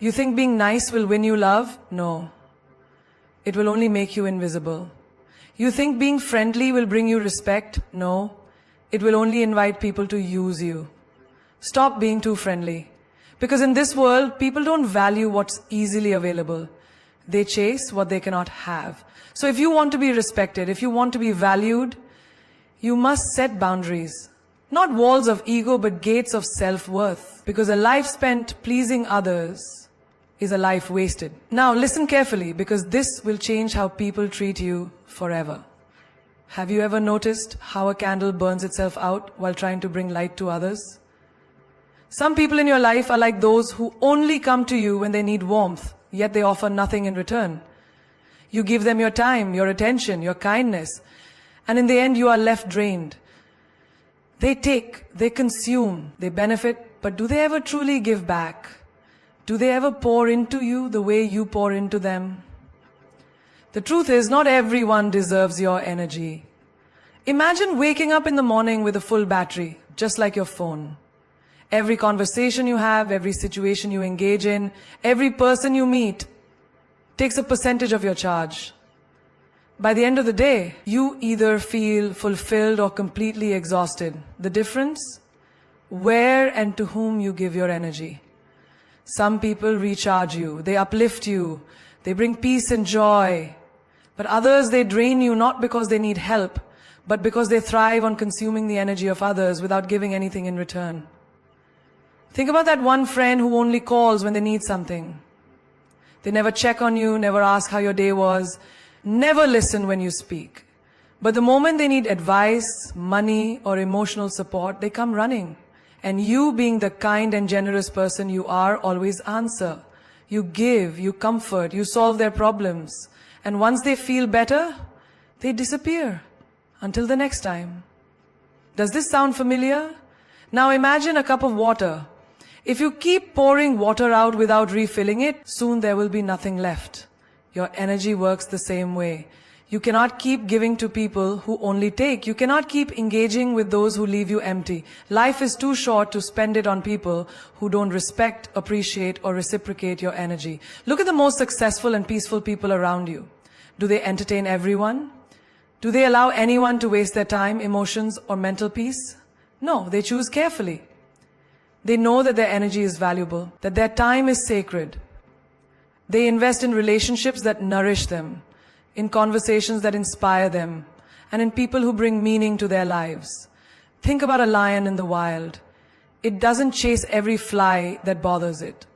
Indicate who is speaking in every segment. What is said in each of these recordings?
Speaker 1: You think being nice will win you love? No. It will only make you invisible. You think being friendly will bring you respect? No. It will only invite people to use you. Stop being too friendly. Because in this world, people don't value what's easily available. They chase what they cannot have. So if you want to be respected, if you want to be valued, you must set boundaries. Not walls of ego, but gates of self-worth. Because a life spent pleasing others is a life wasted. Now listen carefully, because this will change how people treat you forever. Have you ever noticed how a candle burns itself out while trying to bring light to others? Some people in your life are like those who only come to you when they need warmth, yet they offer nothing in return. You give them your time, your attention, your kindness, and in the end you are left drained. They take, they consume, they benefit, but do they ever truly give back? Do they ever pour into you the way you pour into them? The truth is, not everyone deserves your energy. Imagine waking up in the morning with a full battery, just like your phone. Every conversation you have, every situation you engage in, every person you meet takes a percentage of your charge. By the end of the day, you either feel fulfilled or completely exhausted. The difference? Where and to whom you give your energy. Some people recharge you, they uplift you, they bring peace and joy. But others, they drain you not because they need help, but because they thrive on consuming the energy of others without giving anything in return. Think about that one friend who only calls when they need something. They never check on you, never ask how your day was, never listen when you speak. But the moment they need advice, money, or emotional support, they come running. And you, being the kind and generous person you are, always answer. You give, you comfort, you solve their problems. And once they feel better, they disappear. Until the next time. Does this sound familiar? Now imagine a cup of water. If you keep pouring water out without refilling it, soon there will be nothing left. Your energy works the same way. You cannot keep giving to people who only take. You cannot keep engaging with those who leave you empty. Life is too short to spend it on people who don't respect, appreciate, or reciprocate your energy. Look at the most successful and peaceful people around you. Do they entertain everyone? Do they allow anyone to waste their time, emotions, or mental peace? No, they choose carefully. They know that their energy is valuable, that their time is sacred. They invest in relationships that nourish them, in conversations that inspire them, and in people who bring meaning to their lives. Think about a lion in the wild. It doesn't chase every fly that bothers it.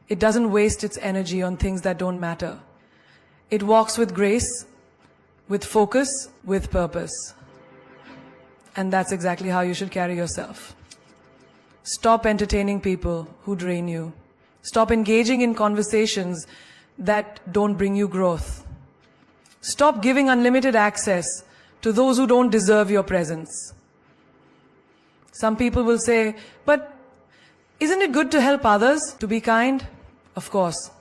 Speaker 1: It doesn't waste its energy on things that don't matter. It walks with grace, with focus, with purpose. And that's exactly how you should carry yourself. Stop entertaining people who drain you. Stop engaging in conversations that don't bring you growth. Stop giving unlimited access to those who don't deserve your presence. Some people will say, but isn't it good to help others, to be kind? Of course.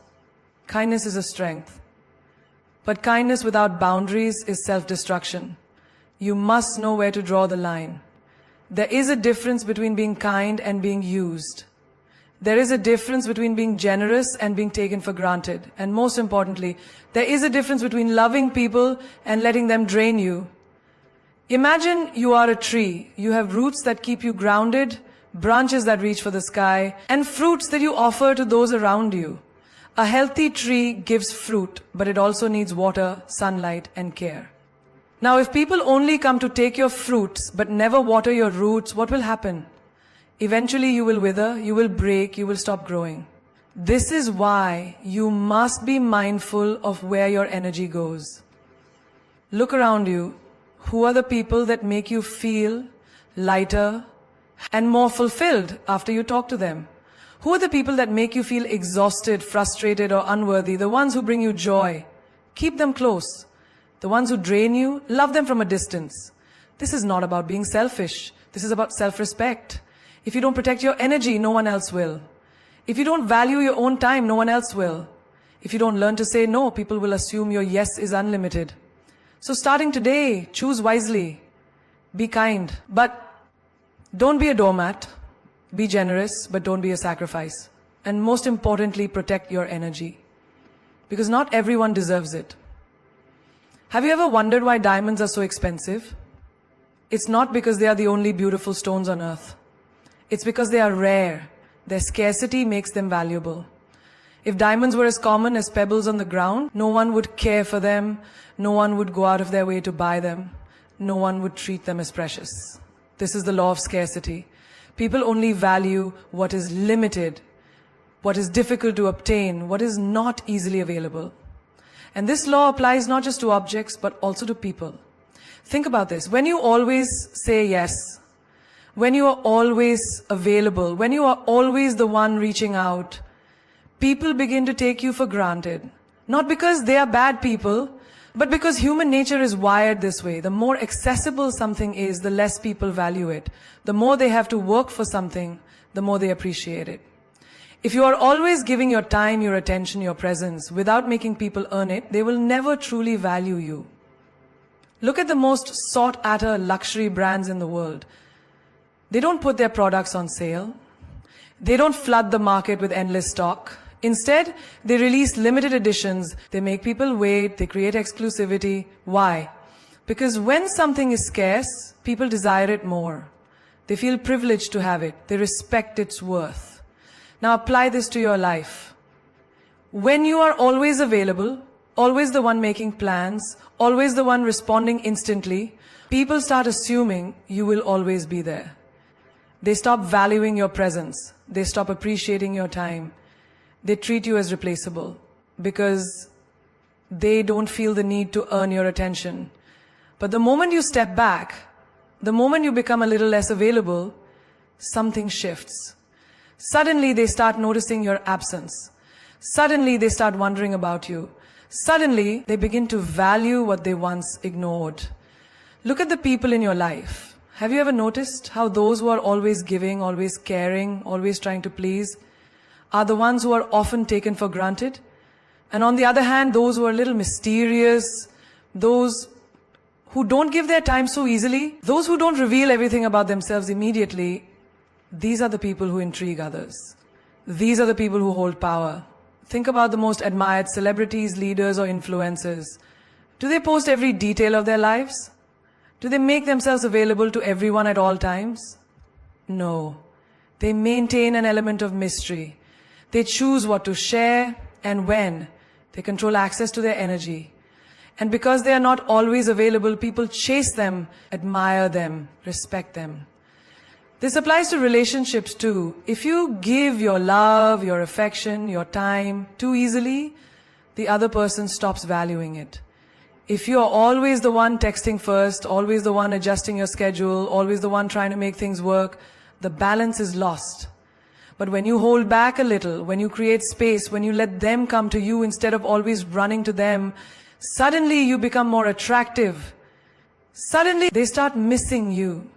Speaker 1: Kindness is a strength. But kindness without boundaries is self-destruction. You must know where to draw the line. There is a difference between being kind and being used. There is a difference between being generous and being taken for granted. And most importantly, there is a difference between loving people and letting them drain you. Imagine you are a tree. You have roots that keep you grounded, branches that reach for the sky, and fruits that you offer to those around you. A healthy tree gives fruit, but it also needs water, sunlight, and care. Now, if people only come to take your fruits, but never water your roots, what will happen? Eventually you will wither, you will break, you will stop growing. This is why you must be mindful of where your energy goes. Look around you. Who are the people that make you feel lighter and more fulfilled after you talk to them? Who are the people that make you feel exhausted, frustrated, or unworthy? The ones who bring you joy. Keep them close. The ones who drain you, love them from a distance. This is not about being selfish. This is about self-respect. If you don't protect your energy, no one else will. If you don't value your own time, no one else will. If you don't learn to say no, people will assume your yes is unlimited. So starting today, choose wisely. Be kind, but don't be a doormat. Be generous, but don't be a sacrifice. And most importantly, protect your energy. Because not everyone deserves it. Have you ever wondered why diamonds are so expensive? It's not because they are the only beautiful stones on earth. It's because they are rare. Their scarcity makes them valuable. If diamonds were as common as pebbles on the ground, no one would care for them, no one would go out of their way to buy them, no one would treat them as precious. This is the law of scarcity. People only value what is limited, what is difficult to obtain, what is not easily available. And this law applies not just to objects, but also to people. Think about this. When you always say yes, when you are always available, when you are always the one reaching out, people begin to take you for granted. Not because they are bad people, but because human nature is wired this way. The more accessible something is, the less people value it. The more they have to work for something, the more they appreciate it. If you are always giving your time, your attention, your presence, without making people earn it, they will never truly value you. Look at the most sought-after luxury brands in the world. They don't put their products on sale. They don't flood the market with endless stock. Instead, they release limited editions. They make people wait. They create exclusivity. Why? Because when something is scarce, people desire it more. They feel privileged to have it. They respect its worth. Now apply this to your life. When you are always available, always the one making plans, always the one responding instantly, people start assuming you will always be there. They stop valuing your presence. They stop appreciating your time. They treat you as replaceable because they don't feel the need to earn your attention. But the moment you step back, the moment you become a little less available, something shifts. Suddenly they start noticing your absence. Suddenly they start wondering about you. Suddenly they begin to value what they once ignored. Look at the people in your life. Have you ever noticed how those who are always giving, always caring, always trying to please, are the ones who are often taken for granted? And on the other hand, those who are a little mysterious, those who don't give their time so easily, those who don't reveal everything about themselves immediately, these are the people who intrigue others. These are the people who hold power. Think about the most admired celebrities, leaders, or influencers. Do they post every detail of their lives? Do they make themselves available to everyone at all times? No. They maintain an element of mystery. They choose what to share and when. They control access to their energy. And because they are not always available, people chase them, admire them, respect them. This applies to relationships too. If you give your love, your affection, your time too easily, the other person stops valuing it. If you're always the one texting first, always the one adjusting your schedule, always the one trying to make things work, the balance is lost. But when you hold back a little, when you create space, when you let them come to you instead of always running to them, suddenly you become more attractive. Suddenly they start missing you.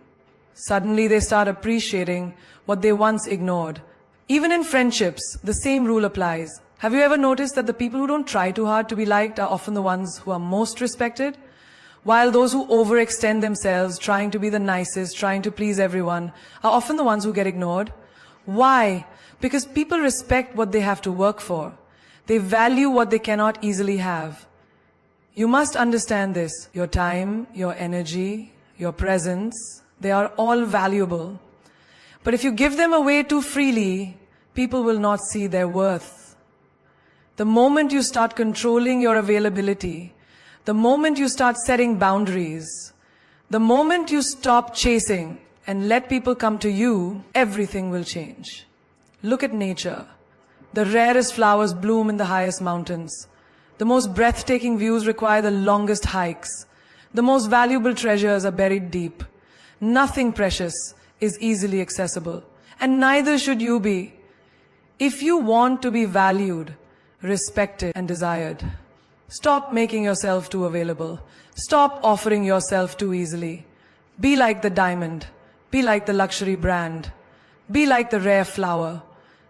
Speaker 1: Suddenly they start appreciating what they once ignored. Even in friendships, the same rule applies. Have you ever noticed that the people who don't try too hard to be liked are often the ones who are most respected? While those who overextend themselves, trying to be the nicest, trying to please everyone, are often the ones who get ignored. Why? Because people respect what they have to work for. They value what they cannot easily have. You must understand this. Your time, your energy, your presence, they are all valuable. But if you give them away too freely, people will not see their worth. The moment you start controlling your availability, the moment you start setting boundaries, the moment you stop chasing and let people come to you, everything will change. Look at nature. The rarest flowers bloom in the highest mountains. The most breathtaking views require the longest hikes. The most valuable treasures are buried deep. Nothing precious is easily accessible, and neither should you be. If you want to be valued, respected, and desired, stop making yourself too available. Stop offering yourself too easily. Be like the diamond. Be like the luxury brand. Be like the rare flower.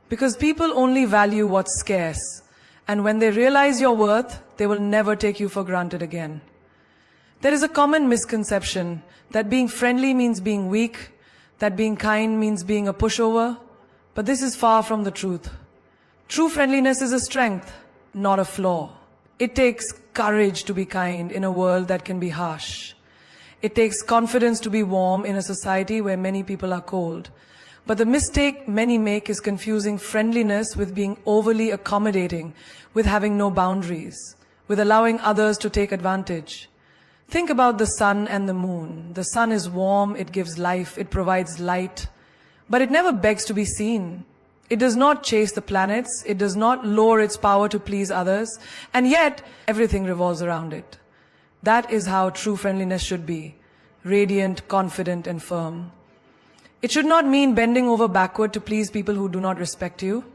Speaker 1: Because people only value what's scarce. And when they realize your worth, they will never take you for granted again. There is a common misconception that being friendly means being weak, that being kind means being a pushover. But this is far from the truth. True friendliness is a strength, not a flaw. It takes courage to be kind in a world that can be harsh. It takes confidence to be warm in a society where many people are cold. But the mistake many make is confusing friendliness with being overly accommodating, with having no boundaries, with allowing others to take advantage. Think about the sun and the moon. The sun is warm, it gives life, it provides light, but it never begs to be seen. It does not chase the planets, it does not lower its power to please others, and yet everything revolves around it. That is how true friendliness should be, radiant, confident, and firm. It should not mean bending over backward to please people who do not respect you.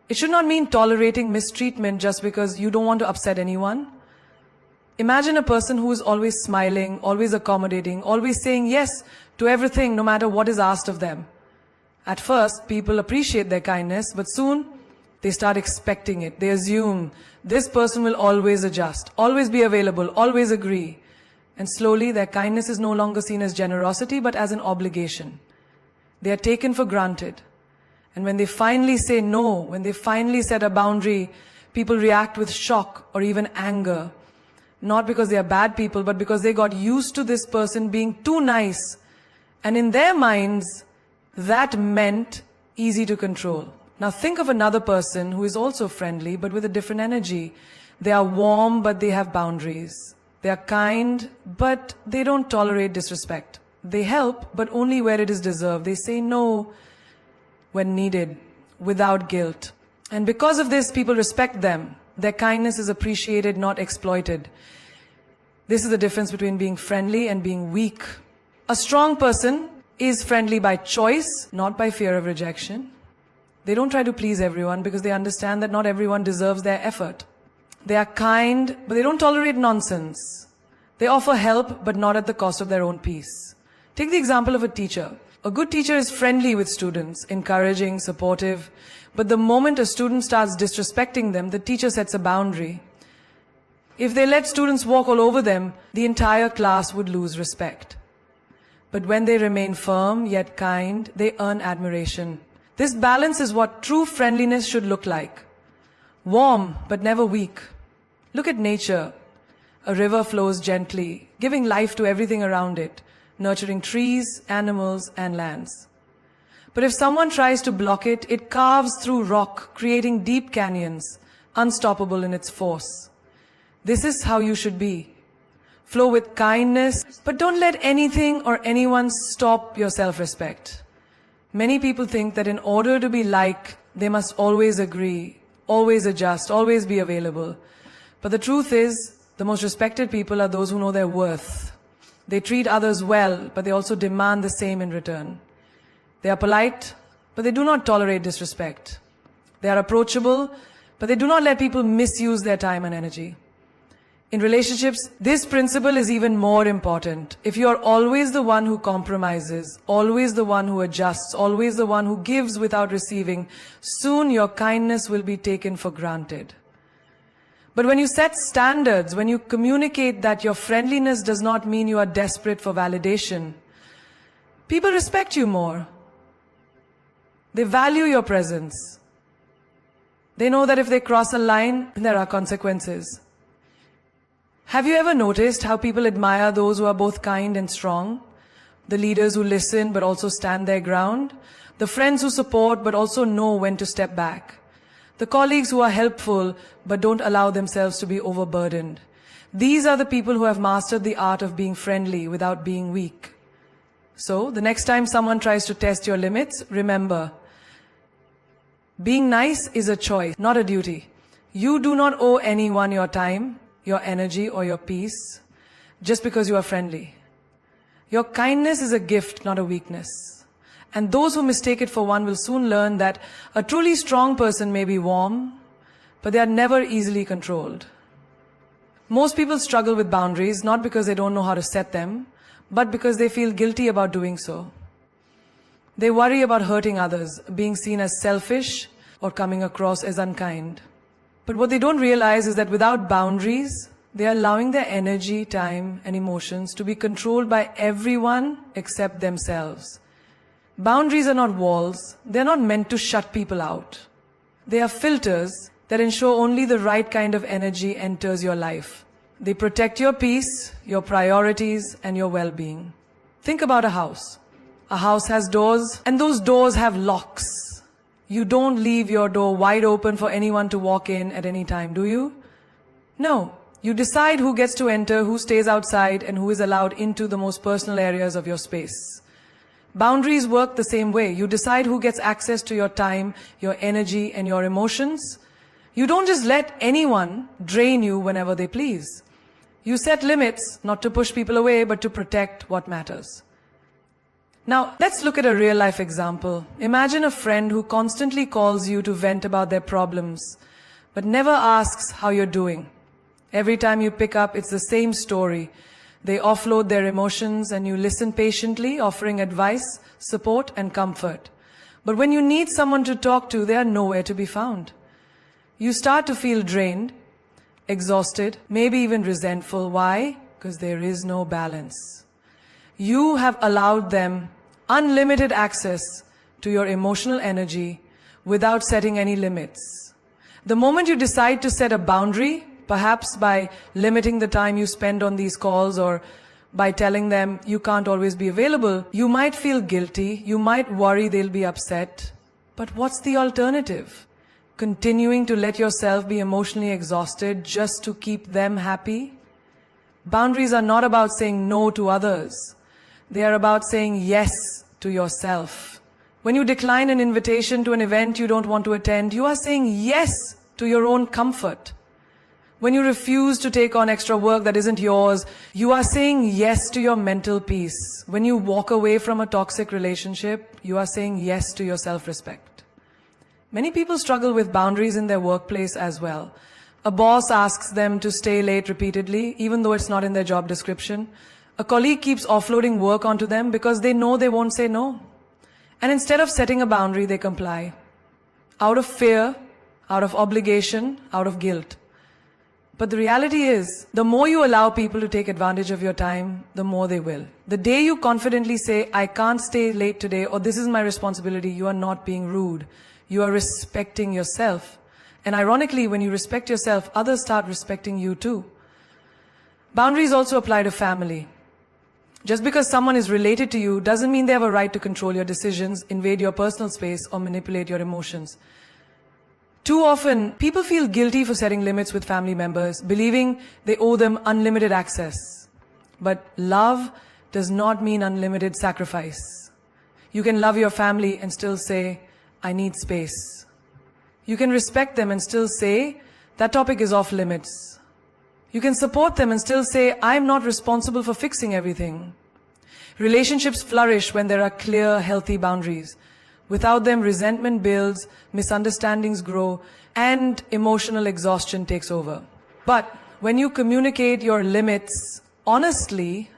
Speaker 1: It should not mean tolerating mistreatment just because you don't want to upset anyone. Imagine a person who is always smiling, always accommodating, always saying yes to everything no matter what is asked of them. At first, people appreciate their kindness, but soon they start expecting it. They assume this person will always adjust, always be available, always agree. And slowly their kindness is no longer seen as generosity but as an obligation. They are taken for granted. And when they finally say no, when they finally set a boundary, people react with shock or even anger. Not because they are bad people, but because they got used to this person being too nice. And in their minds, that meant easy to control. Now think of another person who is also friendly but with a different energy. They are warm but they have boundaries. They are kind but they don't tolerate disrespect. They help but only where it is deserved. They say no when needed, without guilt. And because of this, people respect them. Their kindness is appreciated, not exploited. This is the difference between being friendly and being weak. A strong person is friendly by choice, not by fear of rejection. They don't try to please everyone because they understand that not everyone deserves their effort. They are kind, but they don't tolerate nonsense. They offer help, but not at the cost of their own peace. Take the example of a teacher. A good teacher is friendly with students, encouraging, supportive. But the moment a student starts disrespecting them, the teacher sets a boundary. If they let students walk all over them, the entire class would lose respect. But when they remain firm yet kind, they earn admiration. This balance is what true friendliness should look like. Warm, but never weak. Look at nature. A river flows gently, giving life to everything around it, nurturing trees, animals, and lands. But if someone tries to block it, it carves through rock, creating deep canyons, unstoppable in its force. This is how you should be. Flow with kindness, but don't let anything or anyone stop your self-respect. Many people think that in order to be liked, they must always agree, always adjust, always be available. But the truth is, the most respected people are those who know their worth. They treat others well, but they also demand the same in return. They are polite, but they do not tolerate disrespect. They are approachable, but they do not let people misuse their time and energy. In relationships, this principle is even more important. If you are always the one who compromises, always the one who adjusts, always the one who gives without receiving, soon your kindness will be taken for granted. But when you set standards, when you communicate that your friendliness does not mean you are desperate for validation, people respect you more. They value your presence. They know that if they cross a line, there are consequences. Have you ever noticed how people admire those who are both kind and strong? The leaders who listen but also stand their ground? The friends who support but also know when to step back? The colleagues who are helpful but don't allow themselves to be overburdened? These are the people who have mastered the art of being friendly without being weak. So, the next time someone tries to test your limits, remember, being nice is a choice, not a duty. You do not owe anyone your time, your energy, or your peace just because you are friendly. Your kindness is a gift, not a weakness. And those who mistake it for one will soon learn that a truly strong person may be warm, but they are never easily controlled. Most people struggle with boundaries not because they don't know how to set them, but because they feel guilty about doing so. They worry about hurting others, being seen as selfish, or coming across as unkind. But what they don't realize is that without boundaries, they are allowing their energy, time, and emotions to be controlled by everyone except themselves. Boundaries are not walls. They're not meant to shut people out. They are filters that ensure only the right kind of energy enters your life. They protect your peace, your priorities, and your well-being. Think about a house. A house has doors, and those doors have locks. You don't leave your door wide open for anyone to walk in at any time, do you? No. You decide who gets to enter, who stays outside, and who is allowed into the most personal areas of your space. Boundaries work the same way. You decide who gets access to your time, your energy, and your emotions. You don't just let anyone drain you whenever they please. You set limits, not to push people away, but to protect what matters. Now, let's look at a real-life example. Imagine a friend who constantly calls you to vent about their problems, but never asks how you're doing. Every time you pick up, it's the same story. They offload their emotions and you listen patiently, offering advice, support, and comfort. But when you need someone to talk to, they are nowhere to be found. You start to feel drained, exhausted, maybe even resentful. Why? Because there is no balance. You have allowed them unlimited access to your emotional energy without setting any limits. The moment you decide to set a boundary, perhaps by limiting the time you spend on these calls or by telling them you can't always be available, you might feel guilty, you might worry they'll be upset. But what's the alternative? Continuing to let yourself be emotionally exhausted just to keep them happy? Boundaries are not about saying no to others. They are about saying yes to yourself. When you decline an invitation to an event you don't want to attend, you are saying yes to your own comfort. When you refuse to take on extra work that isn't yours, you are saying yes to your mental peace. When you walk away from a toxic relationship, you are saying yes to your self-respect. Many people struggle with boundaries in their workplace as well. A boss asks them to stay late repeatedly, even though it's not in their job description. A colleague keeps offloading work onto them because they know they won't say no. And instead of setting a boundary, they comply. Out of fear, out of obligation, out of guilt. But the reality is, the more you allow people to take advantage of your time, the more they will. The day you confidently say, I can't stay late today, or this is my responsibility, you are not being rude. You are respecting yourself. And ironically, when you respect yourself, others start respecting you too. Boundaries also apply to family. Just because someone is related to you doesn't mean they have a right to control your decisions, invade your personal space, or manipulate your emotions. Too often, people feel guilty for setting limits with family members, believing they owe them unlimited access. But love does not mean unlimited sacrifice. You can love your family and still say, I need space. You can respect them and still say, that topic is off limits. You can support them and still say, I'm not responsible for fixing everything. Relationships flourish when there are clear, healthy boundaries. Without them, resentment builds, misunderstandings grow, and emotional exhaustion takes over. But when you communicate your limits honestly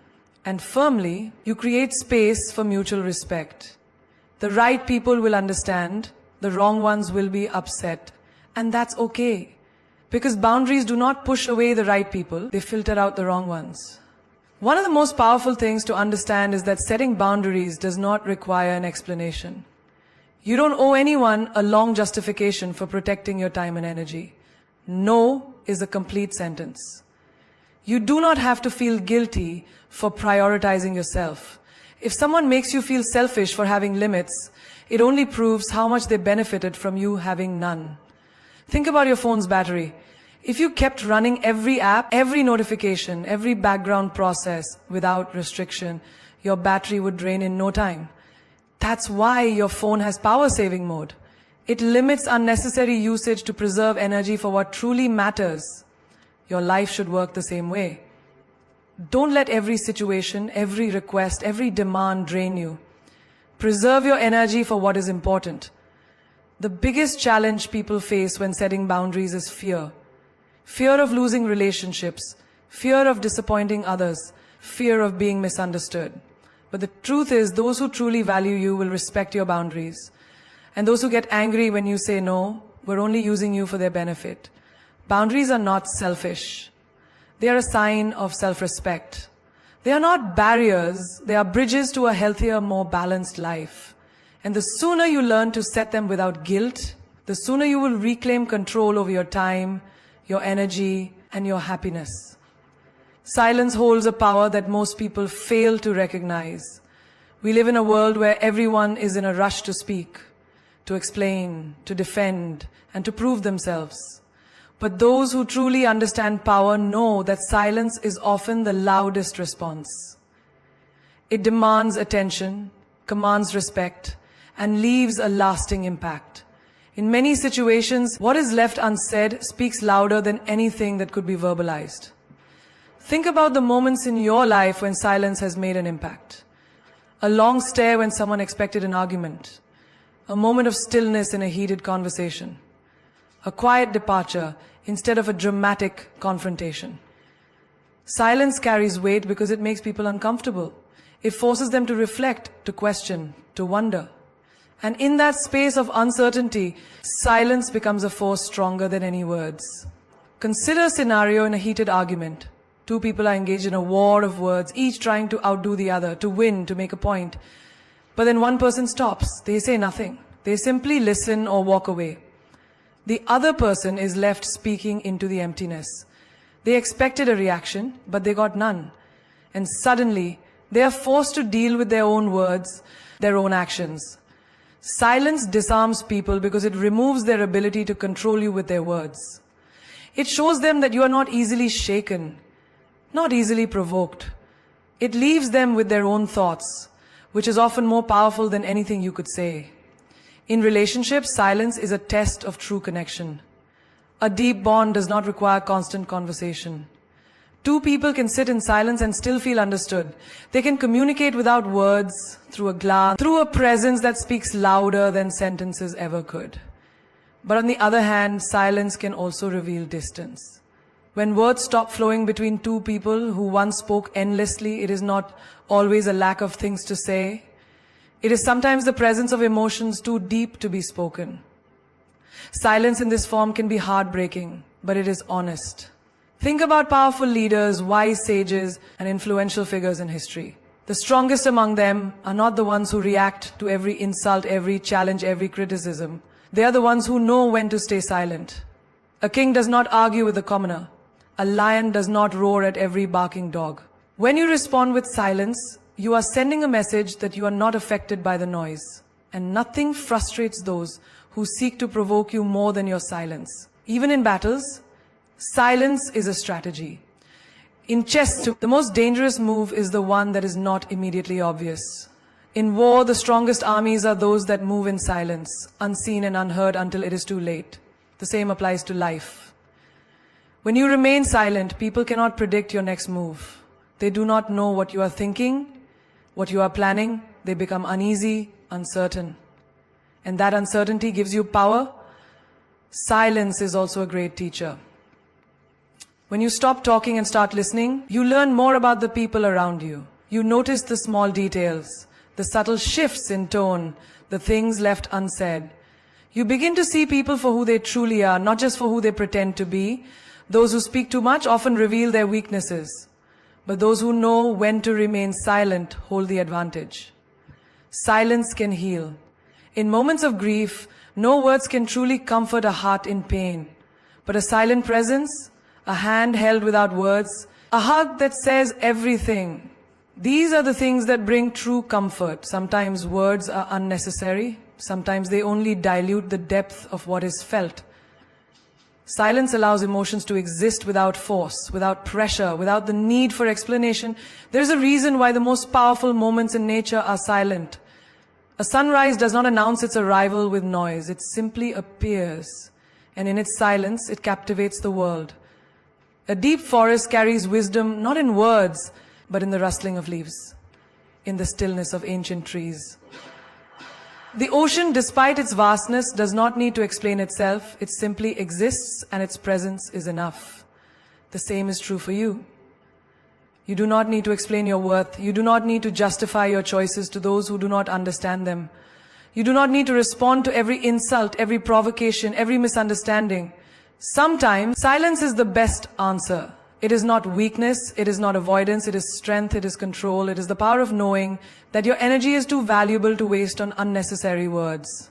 Speaker 1: and firmly, you create space for mutual respect. The right people will understand, the wrong ones will be upset, and that's okay. Because boundaries do not push away the right people, they filter out the wrong ones. One of the most powerful things to understand is that setting boundaries does not require an explanation. You don't owe anyone a long justification for protecting your time and energy. No is a complete sentence. You do not have to feel guilty for prioritizing yourself. If someone makes you feel selfish for having limits, it only proves how much they benefited from you having none. Think about your phone's battery. If you kept running every app, every notification, every background process without restriction, your battery would drain in no time. That's why your phone has power saving mode. It limits unnecessary usage to preserve energy for what truly matters. Your life should work the same way. Don't let every situation, every request, every demand drain you. Preserve your energy for what is important. The biggest challenge people face when setting boundaries is fear. Fear of losing relationships, fear of disappointing others, fear of being misunderstood. But the truth is, those who truly value you will respect your boundaries. And those who get angry when you say no, were only using you for their benefit. Boundaries are not selfish. They are a sign of self-respect. They are not barriers, they are bridges to a healthier, more balanced life. And the sooner you learn to set them without guilt, the sooner you will reclaim control over your time, your energy, and your happiness. Silence holds a power that most people fail to recognize. We live in a world where everyone is in a rush to speak, to explain, to defend, and to prove themselves. But those who truly understand power know that silence is often the loudest response. It demands attention, commands respect, and leaves a lasting impact. In many situations, what is left unsaid speaks louder than anything that could be verbalized. Think about the moments in your life when silence has made an impact. A long stare when someone expected an argument. A moment of stillness in a heated conversation. A quiet departure instead of a dramatic confrontation. Silence carries weight because it makes people uncomfortable. It forces them to reflect, to question, to wonder. And in that space of uncertainty, silence becomes a force stronger than any words. Consider a scenario in a heated argument. Two people are engaged in a war of words, each trying to outdo the other, to win, to make a point. But then one person stops. They say nothing. They simply listen or walk away. The other person is left speaking into the emptiness. They expected a reaction, but they got none. And suddenly, they are forced to deal with their own words, their own actions. Silence disarms people because it removes their ability to control you with their words. It shows them that you are not easily shaken, not easily provoked. It leaves them with their own thoughts, which is often more powerful than anything you could say. In relationships, silence is a test of true connection. A deep bond does not require constant conversation. Two people can sit in silence and still feel understood. They can communicate without words, through a glance, through a presence that speaks louder than sentences ever could. But on the other hand, silence can also reveal distance. When words stop flowing between two people who once spoke endlessly, it is not always a lack of things to say. It is sometimes the presence of emotions too deep to be spoken. Silence in this form can be heartbreaking, but it is honest. Think about powerful leaders, wise sages, and influential figures in history. The strongest among them are not the ones who react to every insult, every challenge, every criticism. They are the ones who know when to stay silent. A king does not argue with the commoner. A lion does not roar at every barking dog. When you respond with silence, you are sending a message that you are not affected by the noise. And nothing frustrates those who seek to provoke you more than your silence. Even in battles, silence is a strategy. In chess, the most dangerous move is the one that is not immediately obvious. In war, the strongest armies are those that move in silence, unseen and unheard until it is too late. The same applies to life. When you remain silent, people cannot predict your next move. They do not know what you are thinking, what you are planning. They become uneasy, uncertain. And that uncertainty gives you power. Silence is also a great teacher. When you stop talking and start listening, you learn more about the people around you. You notice the small details, the subtle shifts in tone, the things left unsaid. You begin to see people for who they truly are, not just for who they pretend to be. Those who speak too much often reveal their weaknesses, but those who know when to remain silent hold the advantage. Silence can heal. In moments of grief, no words can truly comfort a heart in pain, but a silent presence, a hand held without words, a hug that says everything. These are the things that bring true comfort. Sometimes words are unnecessary. Sometimes they only dilute the depth of what is felt. Silence allows emotions to exist without force, without pressure, without the need for explanation. There's a reason why the most powerful moments in nature are silent. A sunrise does not announce its arrival with noise. It simply appears. And in its silence, it captivates the world. A deep forest carries wisdom not in words, but in the rustling of leaves, in the stillness of ancient trees. The ocean, despite its vastness, does not need to explain itself. It simply exists, and its presence is enough. The same is true for you. You do not need to explain your worth. You do not need to justify your choices to those who do not understand them. You do not need to respond to every insult, every provocation, every misunderstanding. Sometimes, silence is the best answer. It is not weakness, it is not avoidance, it is strength, it is control, it is the power of knowing that your energy is too valuable to waste on unnecessary words.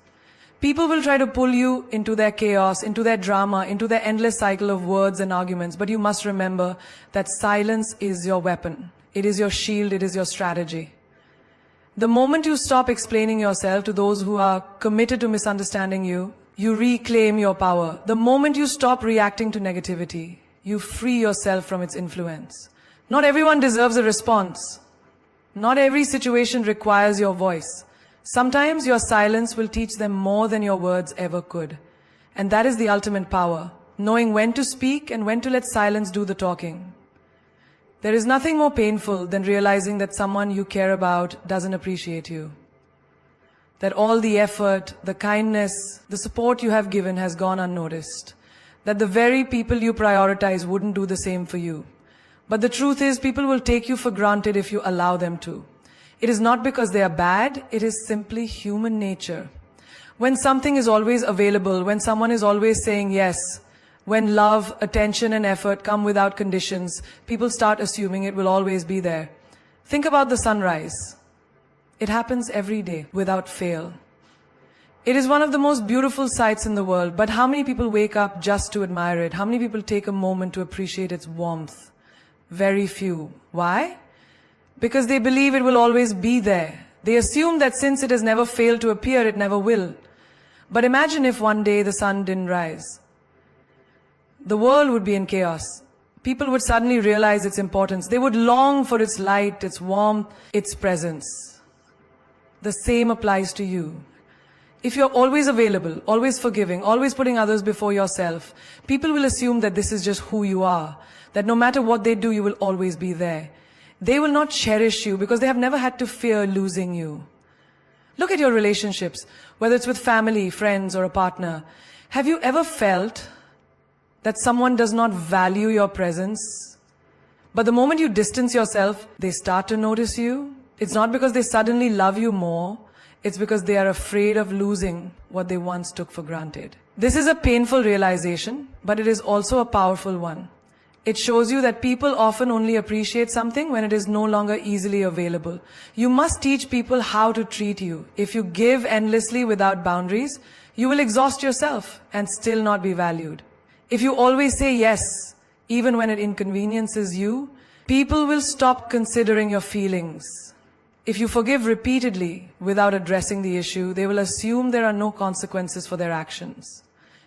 Speaker 1: People will try to pull you into their chaos, into their drama, into their endless cycle of words and arguments, but you must remember that silence is your weapon. It is your shield, it is your strategy. The moment you stop explaining yourself to those who are committed to misunderstanding you, you reclaim your power. The moment you stop reacting to negativity, you free yourself from its influence. Not everyone deserves a response. Not every situation requires your voice. Sometimes your silence will teach them more than your words ever could. And that is the ultimate power, knowing when to speak and when to let silence do the talking. There is nothing more painful than realizing that someone you care about doesn't appreciate you. That all the effort, the kindness, the support you have given has gone unnoticed. That the very people you prioritize wouldn't do the same for you. But the truth is, people will take you for granted if you allow them to. It is not because they are bad, it is simply human nature. When something is always available, when someone is always saying yes, when love, attention and effort come without conditions, people start assuming it will always be there. Think about the sunrise. It happens every day, without fail. It is one of the most beautiful sights in the world, but how many people wake up just to admire it? How many people take a moment to appreciate its warmth? Very few. Why? Because they believe it will always be there. They assume that since it has never failed to appear, it never will. But imagine if one day the sun didn't rise. The world would be in chaos. People would suddenly realize its importance. They would long for its light, its warmth, its presence. The same applies to you. If you're always available, always forgiving, always putting others before yourself, people will assume that this is just who you are, that no matter what they do, you will always be there. They will not cherish you because they have never had to fear losing you. Look at your relationships, whether it's with family, friends, or a partner. Have you ever felt that someone does not value your presence? But the moment you distance yourself, they start to notice you. It's not because they suddenly love you more. It's because they are afraid of losing what they once took for granted. This is a painful realization, but it is also a powerful one. It shows you that people often only appreciate something when it is no longer easily available. You must teach people how to treat you. If you give endlessly without boundaries, you will exhaust yourself and still not be valued. If you always say yes, even when it inconveniences you, people will stop considering your feelings. If you forgive repeatedly without addressing the issue, they will assume there are no consequences for their actions.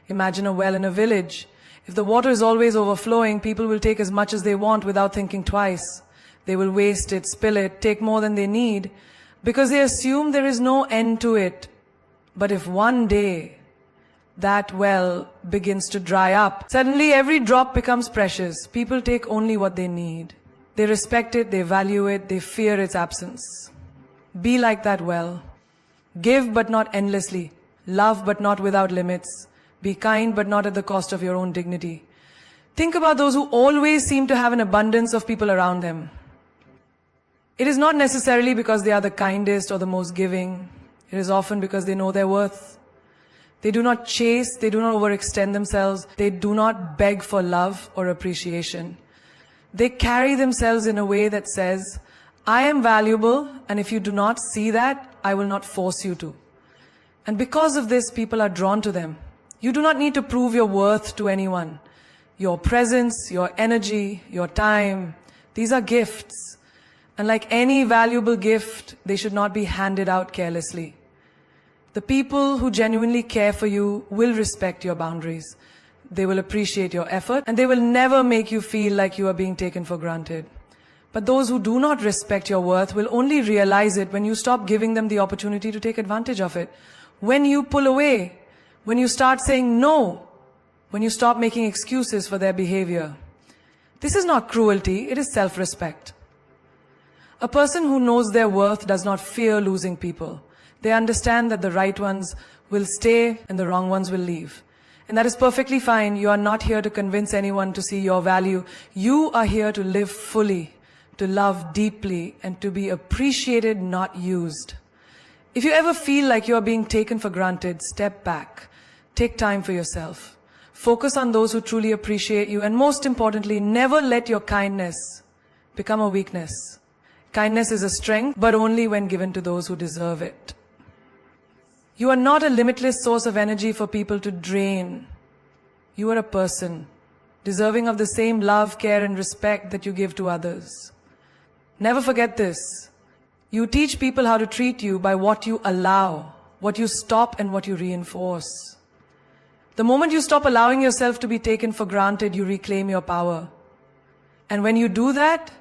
Speaker 1: Imagine a well in a village. If the water is always overflowing, people will take as much as they want without thinking twice. They will waste it, spill it, take more than they need, because they assume there is no end to it. But if one day that well begins to dry up, suddenly every drop becomes precious. People take only what they need. They respect it, they value it, they fear its absence. Be like that well. Give but not endlessly. Love but not without limits. Be kind but not at the cost of your own dignity. Think about those who always seem to have an abundance of people around them. It is not necessarily because they are the kindest or the most giving. It is often because they know their worth. They do not chase, they do not overextend themselves. They do not beg for love or appreciation. They carry themselves in a way that says, I am valuable, and if you do not see that, I will not force you to. And because of this, people are drawn to them. You do not need to prove your worth to anyone. Your presence, your energy, your time, these are gifts. And like any valuable gift, they should not be handed out carelessly. The people who genuinely care for you will respect your boundaries. They will appreciate your effort, and they will never make you feel like you are being taken for granted. But those who do not respect your worth will only realize it when you stop giving them the opportunity to take advantage of it. When you pull away, when you start saying no, when you stop making excuses for their behavior. This is not cruelty, it is self-respect. A person who knows their worth does not fear losing people. They understand that the right ones will stay and the wrong ones will leave. And that is perfectly fine. You are not here to convince anyone to see your value. You are here to live fully, to love deeply, and to be appreciated, not used. If you ever feel like you are being taken for granted, step back. Take time for yourself. Focus on those who truly appreciate you, and most importantly, never let your kindness become a weakness. Kindness is a strength, but only when given to those who deserve it. You are not a limitless source of energy for people to drain. You are a person, deserving of the same love, care, and respect that you give to others. Never forget this. You teach people how to treat you by what you allow, what you stop, and what you reinforce. The moment you stop allowing yourself to be taken for granted, you reclaim your power. And when you do that,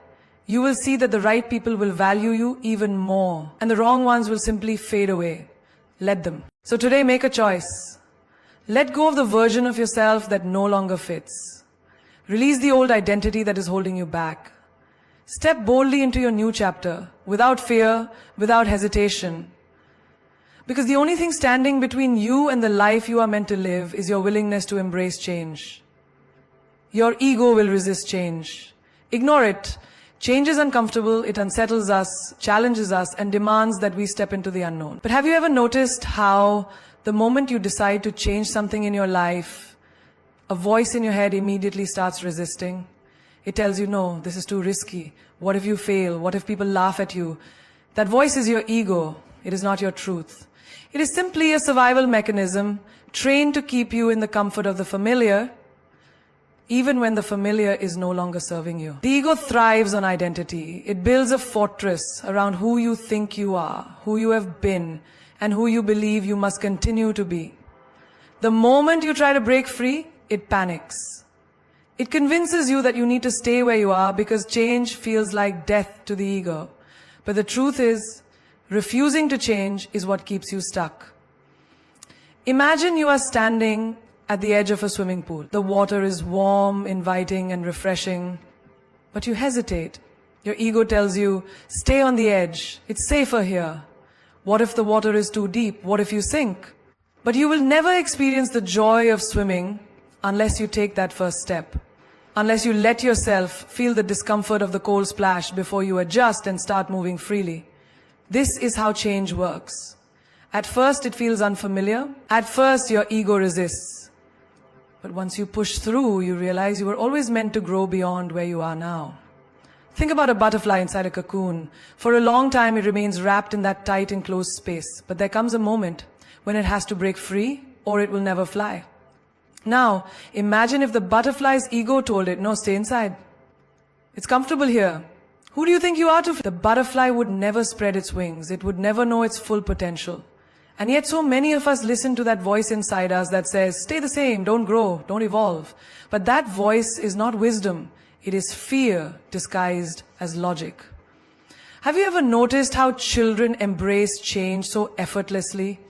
Speaker 1: you will see that the right people will value you even more, and the wrong ones will simply fade away. Let them. So today, make a choice. Let go of the version of yourself that no longer fits. Release the old identity that is holding you back. Step boldly into your new chapter, without fear, without hesitation. Because the only thing standing between you and the life you are meant to live is your willingness to embrace change. Your ego will resist change. Ignore it. Change is uncomfortable, it unsettles us, challenges us, and demands that we step into the unknown. But have you ever noticed how the moment you decide to change something in your life, a voice in your head immediately starts resisting? It tells you, no, this is too risky. What if you fail? What if people laugh at you? That voice is your ego. It is not your truth. It is simply a survival mechanism trained to keep you in the comfort of the familiar, even when the familiar is no longer serving you. The ego thrives on identity. It builds a fortress around who you think you are, who you have been, and who you believe you must continue to be. The moment you try to break free, it panics. It convinces you that you need to stay where you are because change feels like death to the ego. But the truth is, refusing to change is what keeps you stuck. Imagine you are standing at the edge of a swimming pool. The water is warm, inviting, and refreshing, but you hesitate. Your ego tells you, stay on the edge. It's safer here. What if the water is too deep? What if you sink? But you will never experience the joy of swimming unless you take that first step. Unless you let yourself feel the discomfort of the cold splash before you adjust and start moving freely. This is how change works. At first, it feels unfamiliar. At first, your ego resists. But once you push through, you realize you were always meant to grow beyond where you are now. Think about a butterfly inside a cocoon. For a long time, it remains wrapped in that tight enclosed space. But there comes a moment when it has to break free, or it will never fly. Now, imagine if the butterfly's ego told it, no, stay inside. It's comfortable here. Who do you think you are to? The butterfly would never spread its wings. It would never know its full potential. And yet so many of us listen to that voice inside us that says, stay the same, don't grow, don't evolve. But that voice is not wisdom. It is fear disguised as logic. Have you ever noticed how children embrace change so effortlessly?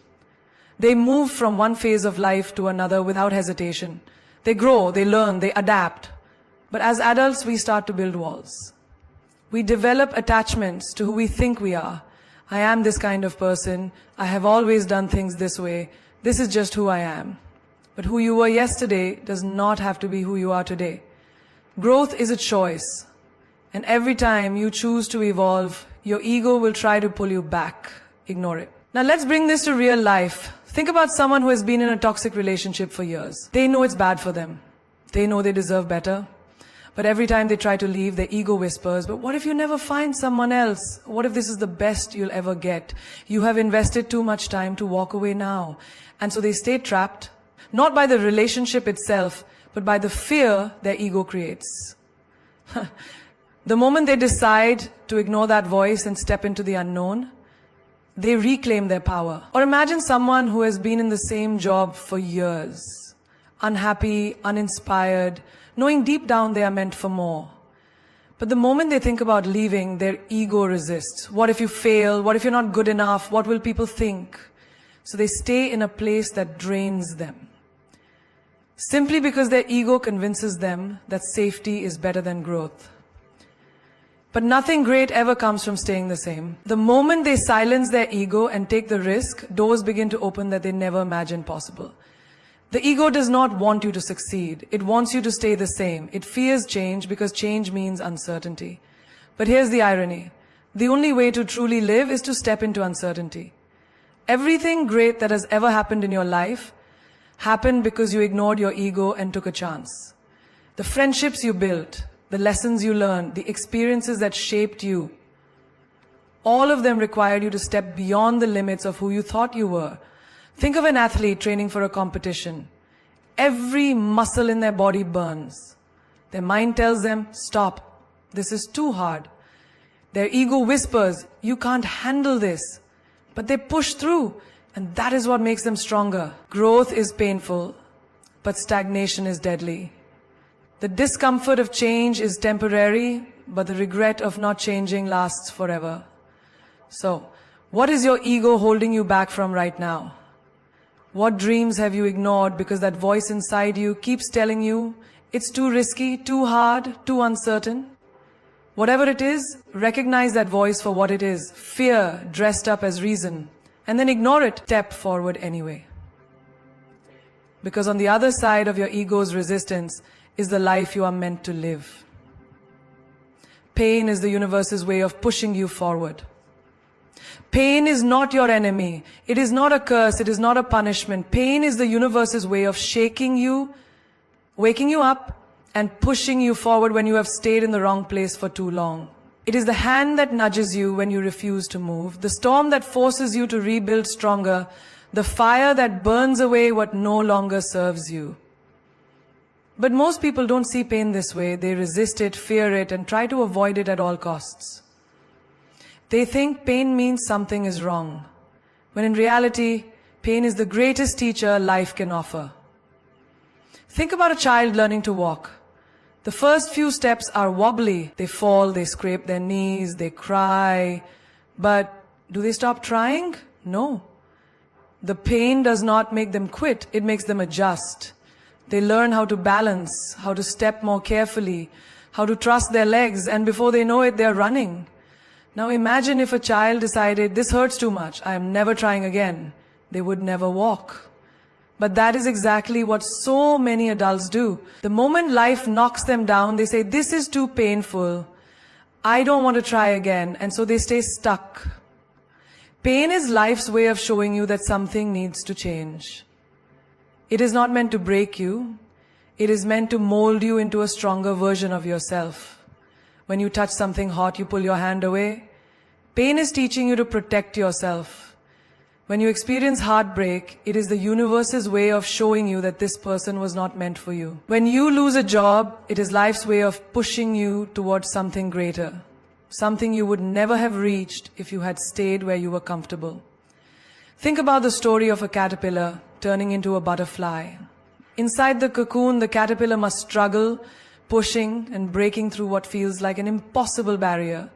Speaker 1: They move from one phase of life to another without hesitation. They grow, they learn, they adapt. But as adults, we start to build walls. We develop attachments to who we think we are. I am this kind of person. I have always done things this way. This is just who I am. But who you were yesterday does not have to be who you are today. Growth is a choice. And every time you choose to evolve, your ego will try to pull you back. Ignore it. Now let's bring this to real life. Think about someone who has been in a toxic relationship for years. They know it's bad for them. They know they deserve better. But every time they try to leave, their ego whispers, but what if you never find someone else? What if this is the best you'll ever get? You have invested too much time to walk away now. And so they stay trapped, not by the relationship itself, but by the fear their ego creates. The moment they decide to ignore that voice and step into the unknown, they reclaim their power. Or imagine someone who has been in the same job for years, unhappy, uninspired, knowing deep down they are meant for more. But the moment they think about leaving, their ego resists. What if you fail? What if you're not good enough? What will people think? So they stay in a place that drains them. Simply because their ego convinces them that safety is better than growth. But nothing great ever comes from staying the same. The moment they silence their ego and take the risk, doors begin to open that they never imagined possible. The ego does not want you to succeed. It wants you to stay the same. It fears change because change means uncertainty. But here's the irony. The only way to truly live is to step into uncertainty. Everything great that has ever happened in your life happened because you ignored your ego and took a chance. The friendships you built, the lessons you learned, the experiences that shaped you, all of them required you to step beyond the limits of who you thought you were. Think of an athlete training for a competition. Every muscle in their body burns. Their mind tells them, stop, this is too hard. Their ego whispers, you can't handle this. But they push through, and that is what makes them stronger. Growth is painful, but stagnation is deadly. The discomfort of change is temporary, but the regret of not changing lasts forever. So, what is your ego holding you back from right now? What dreams have you ignored because that voice inside you keeps telling you it's too risky, too hard, too uncertain? Whatever it is, recognize that voice for what it is, fear dressed up as reason, and then ignore it, step forward anyway. Because on the other side of your ego's resistance is the life you are meant to live. Pain is the universe's way of pushing you forward. Pain is not your enemy. It is not a curse. It is not a punishment. Pain is the universe's way of shaking you, waking you up, and pushing you forward when you have stayed in the wrong place for too long. It is the hand that nudges you when you refuse to move, the storm that forces you to rebuild stronger, the fire that burns away what no longer serves you. But most people don't see pain this way. They resist it, fear it, and try to avoid it at all costs. They think pain means something is wrong, when in reality, pain is the greatest teacher life can offer. Think about a child learning to walk. The first few steps are wobbly. They fall, they scrape their knees, they cry. But do they stop trying? No. The pain does not make them quit, it makes them adjust. They learn how to balance, how to step more carefully, how to trust their legs, and before they know it, they're running. Now imagine if a child decided, this hurts too much, I am never trying again. They would never walk. But that is exactly what so many adults do. The moment life knocks them down, they say, this is too painful. I don't want to try again. And so they stay stuck. Pain is life's way of showing you that something needs to change. It is not meant to break you. It is meant to mold you into a stronger version of yourself. When you touch something hot, you pull your hand away. Pain is teaching you to protect yourself. When you experience heartbreak, it is the universe's way of showing you that this person was not meant for you. When you lose a job, it is life's way of pushing you towards something greater. Something you would never have reached if you had stayed where you were comfortable. Think about the story of a caterpillar turning into a butterfly. Inside the cocoon, the caterpillar must struggle, pushing and breaking through what feels like an impossible barrier.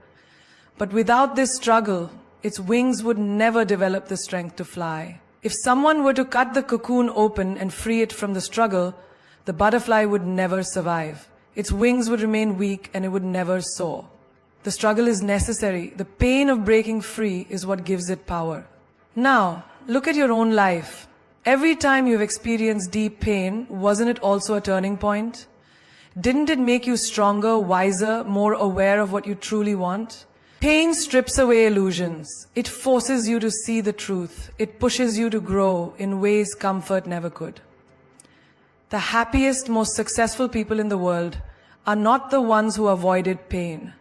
Speaker 1: But without this struggle, its wings would never develop the strength to fly. If someone were to cut the cocoon open and free it from the struggle, the butterfly would never survive. Its wings would remain weak and it would never soar. The struggle is necessary. The pain of breaking free is what gives it power. Now, look at your own life. Every time you've experienced deep pain, wasn't it also a turning point? Didn't it make you stronger, wiser, more aware of what you truly want? Pain strips away illusions. It forces you to see the truth. It pushes you to grow in ways comfort never could. The happiest, most successful people in the world are not the ones who avoided pain.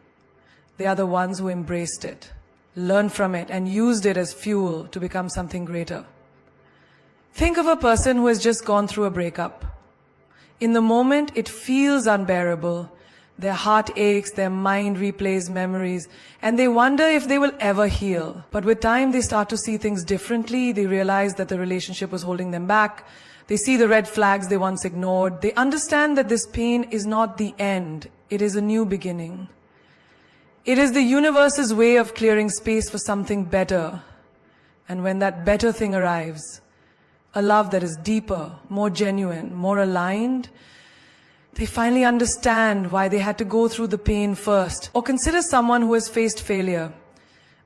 Speaker 1: They are the ones who embraced it, learned from it, and used it as fuel to become something greater. Think of a person who has just gone through a breakup. In the moment, it feels unbearable. Their heart aches, their mind replays memories, and they wonder if they will ever heal. But with time, they start to see things differently. They realize that the relationship was holding them back. They see the red flags they once ignored. They understand that this pain is not the end. It is a new beginning. It is the universe's way of clearing space for something better. And when that better thing arrives, a love that is deeper, more genuine, more aligned, they finally understand why they had to go through the pain first. Or consider someone who has faced failure.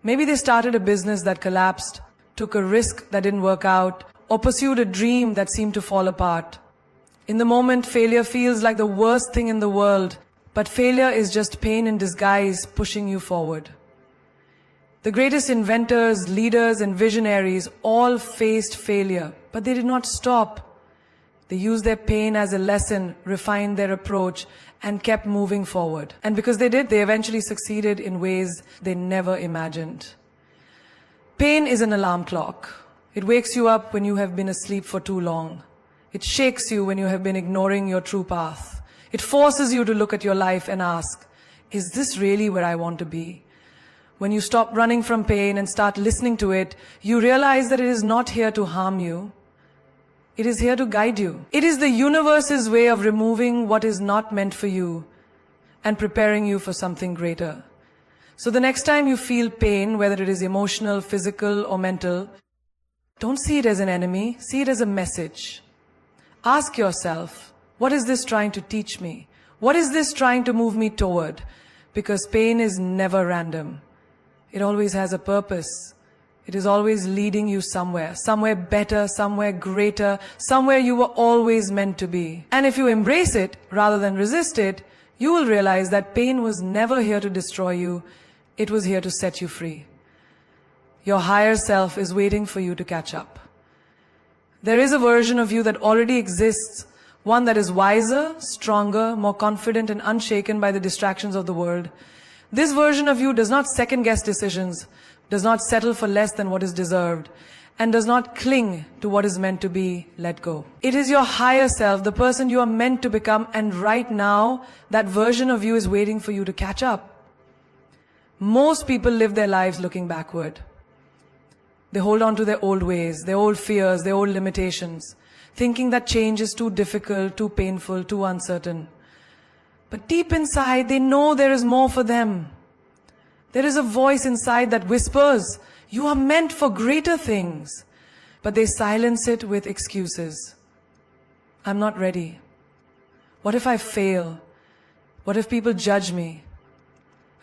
Speaker 1: Maybe they started a business that collapsed, took a risk that didn't work out, or pursued a dream that seemed to fall apart. In the moment, failure feels like the worst thing in the world, but failure is just pain in disguise pushing you forward. The greatest inventors, leaders, and visionaries all faced failure, but they did not stop. They used their pain as a lesson, refined their approach, and kept moving forward. And because they did, they eventually succeeded in ways they never imagined. Pain is an alarm clock. It wakes you up when you have been asleep for too long. It shakes you when you have been ignoring your true path. It forces you to look at your life and ask, is this really where I want to be? When you stop running from pain and start listening to it, you realize that it is not here to harm you. It is here to guide you. It is the universe's way of removing what is not meant for you and preparing you for something greater. So the next time you feel pain, whether it is emotional, physical, or mental, don't see it as an enemy, see it as a message. Ask yourself, what is this trying to teach me? What is this trying to move me toward? Because pain is never random. It always has a purpose. It is always leading you somewhere better, somewhere greater, somewhere you were always meant to be. And if you embrace it rather than resist it, you will realize that pain was never here to destroy you. It was here to set you free. Your higher self is waiting for you to catch up. There is a version of you that already exists, one that is wiser, stronger, more confident and unshaken by the distractions of the world. This version of you does not second-guess decisions, does not settle for less than what is deserved, and does not cling to what is meant to be let go. It is your higher self, the person you are meant to become, and right now, that version of you is waiting for you to catch up. Most people live their lives looking backward. They hold on to their old ways, their old fears, their old limitations, thinking that change is too difficult, too painful, too uncertain. But deep inside, they know there is more for them. There is a voice inside that whispers, you are meant for greater things. But they silence it with excuses. I'm not ready. What if I fail? What if people judge me?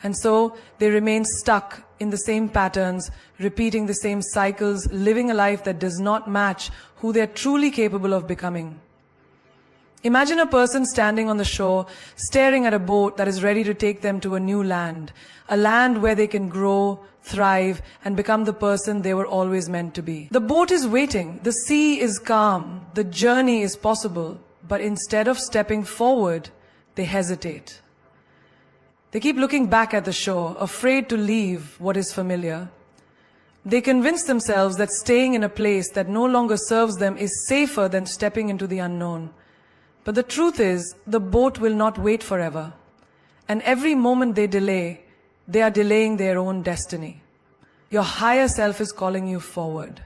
Speaker 1: And so they remain stuck in the same patterns, repeating the same cycles, living a life that does not match who they're truly capable of becoming. Imagine a person standing on the shore, staring at a boat that is ready to take them to a new land, a land where they can grow, thrive, and become the person they were always meant to be. The boat is waiting, the sea is calm, the journey is possible, but instead of stepping forward, they hesitate. They keep looking back at the shore, afraid to leave what is familiar. They convince themselves that staying in a place that no longer serves them is safer than stepping into the unknown. But the truth is, the boat will not wait forever. And every moment they delay, they are delaying their own destiny. Your higher self is calling you forward.